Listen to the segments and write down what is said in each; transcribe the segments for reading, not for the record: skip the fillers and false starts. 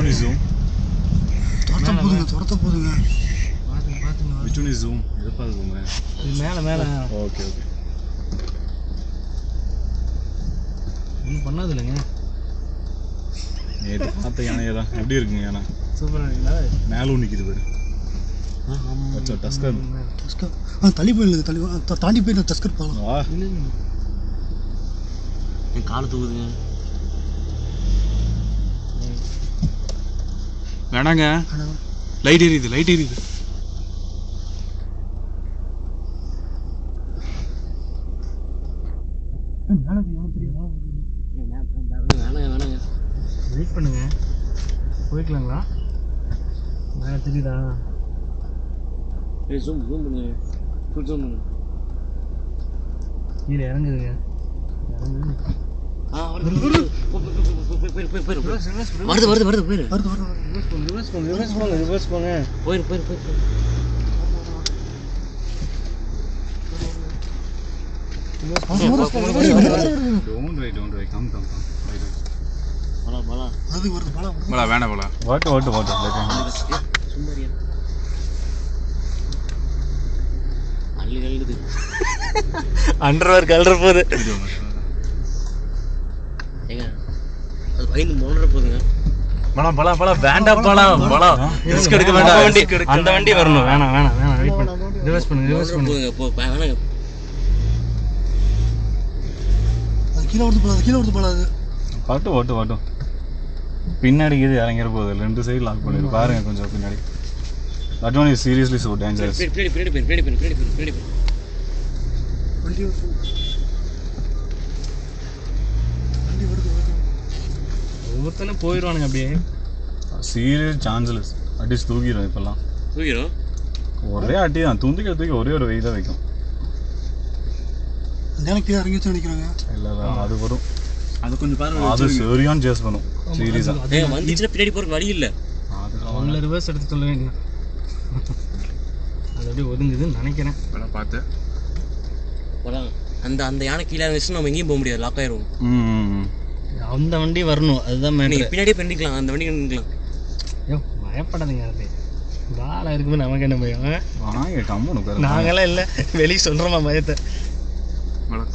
one is zoom? துரத்த போதுங்க. Which one is zoom? இது பாரு zoom. இது மேல. ஓகே. ஒன்றும் பண்ணாது இல்லைங்க. நேற்று பார்த்த யானையை தான். எப்படி இருக்குங்க யானை? சூப்பராக இருக்குங்களா? மேலே நிற்கிது பாரு. டஸ்கர். தள்ளி போயிடுது. தாண்டி போய் டஸ்கர் போகலாம். என் காலை தூக்குதுங்க. வேணாங்க. லைட் எரியுது. வேணாங்க. வெயிட் பண்ணுங்க. போய்க்கலாங்களா? மேலே தெரியுதா? ஜூம் பண்ணுங்க. ஃபுல் ஜூம் பண்ணுங்க. கீழே இறங்குதுங்க. வருது போயிரு. ரிவர்ஸ் போங்க. போயிரு. Don't worry. Come. பலா. அது வருது பலா. பலா வேணாம் பலா. வாட்டு. சும்மாரியா. அள்ளுது. அண்டர்வேர் கலர போகுது. ஏங்க அது பயந்து மோனற போகுதுங்க. பலா வேண்டாம் பலா. ரிஸ்க் எடுக்க வேண்டாம். அந்த வண்டி வரணும். வேணாம். வெயிட் பண்ணு. ரிவர்ஸ் பண்ணுங்க. போ வேணாங்க. அது கீழ வருது பலா. வாட்டு. பின்னாடி இது இறங்கிற போகுது. ரெண்டு சைடு லாக் பண்ணிரு. பாருங்க கொஞ்சம் பின்னாடி. That one is seriously so dangerous. பின்னாடி. வண்டி வருது. ஒவ்வொருத்தனும் போயிடுவானுங்க அப்படியே. Serious chanceless. அடிச்சு தூக்கிடும் இப்பெல்லாம். ஒரே அடி தான். தூக்கி ஒரே ஒரு வெயில வைக்கும். அந்த கீழே இறங்கி வச்சு நினைக்கிறாங்க. இல்லை அது வரும். அது கொஞ்சம் பாருங்க. அது சரியான சேஸ் பண்ணும். சீரியஸா வந்துச்சுன்னா பின்னாடி போறதுக்கு வழி இல்லை. அவங்கள ரிவர்ஸ் எடுத்து சொல்லுவேன். அது அப்படியே ஒதுங்குதுன்னு நினைக்கிறேன். பார்த்து அந்த யானை கீழே இருந்துச்சுன்னா நம்ம எங்கேயும் போக முடியாது. லாக் ஆயிரும். அந்த வண்டி வரணும். அதுதான் பின்னாடியே பண்ணிக்கலாம். அந்த வண்டி நின்றுக்கலாம். பயப்படாதீங்க. அது வாழை இருக்கும்போது நமக்கு என்ன பயம்? நாங்களாம் இல்லை வெளியே சொல்கிறோமா பயத்தை.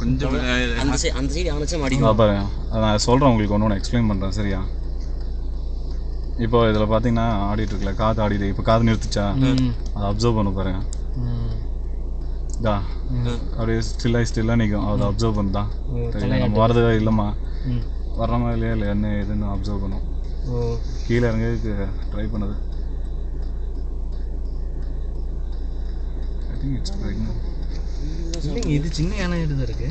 கொஞ்சம் அந்த சைடு அவனச்சும் மாடிக்கும் பாருங்க. நான் சொல்கிறேன் உங்களுக்கு ஒன்று எக்ஸ்பிளைன் பண்ணுறேன் சரியா? இப்போ இதில் பார்த்தீங்கன்னா ஆடிட்டு இருக்குல்ல, காற்று ஆடிட்டு. இப்போ காற்று நிறுத்துச்சா அதை அப்சர்வ் பண்ண பாருங்க. அப்படியே ஸ்டில்லாக நிற்கும். அதை அப்சர்வ் பண்ணுதான். நம்ம வரது இல்லைம்மா, வர்ற மாதிரி இல்லை என்ன எதுன்னு அப்சர்வ் பண்ணும். கீழே இறங்கிறதுக்கு ட்ரை பண்ணுது. I think it's pregnant. இது சின்ன யானை தான் இருக்கு.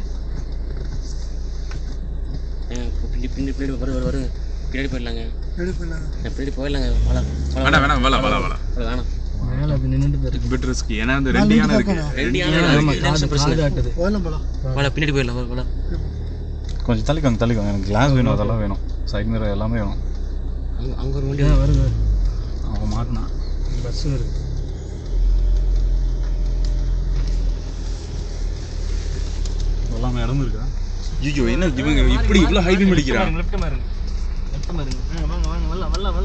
பின்னாடி வருங்க. பின்னாடி போயிடலாங்க. பின்னாடி போயிடலாங்க. வேணாம். மேலே அது நின்றுட்டு இருக்கு. Bit risk. ஏன்னா அந்த ரெண்டு யானை இருக்கு. பின்னாடி போயிடலாம். கொஞ்சம் தள்ளிக்கோங்க. எனக்கு கிளாஸ் வேணும், அதெல்லாம் வேணும். சைட் மிரர் எல்லாமே வேணும். அங்கே ஒரு வண்டி வருது. அவன் மாட்டினா பஸ் வருது. எல்லாமே இடம் இருக்கா? ஐயோ என்ன இவங்க இப்படி இவ்வளோ ஹைபீம் அடிக்கிறான். லெஃப்ட் மாருங்க. வாங்க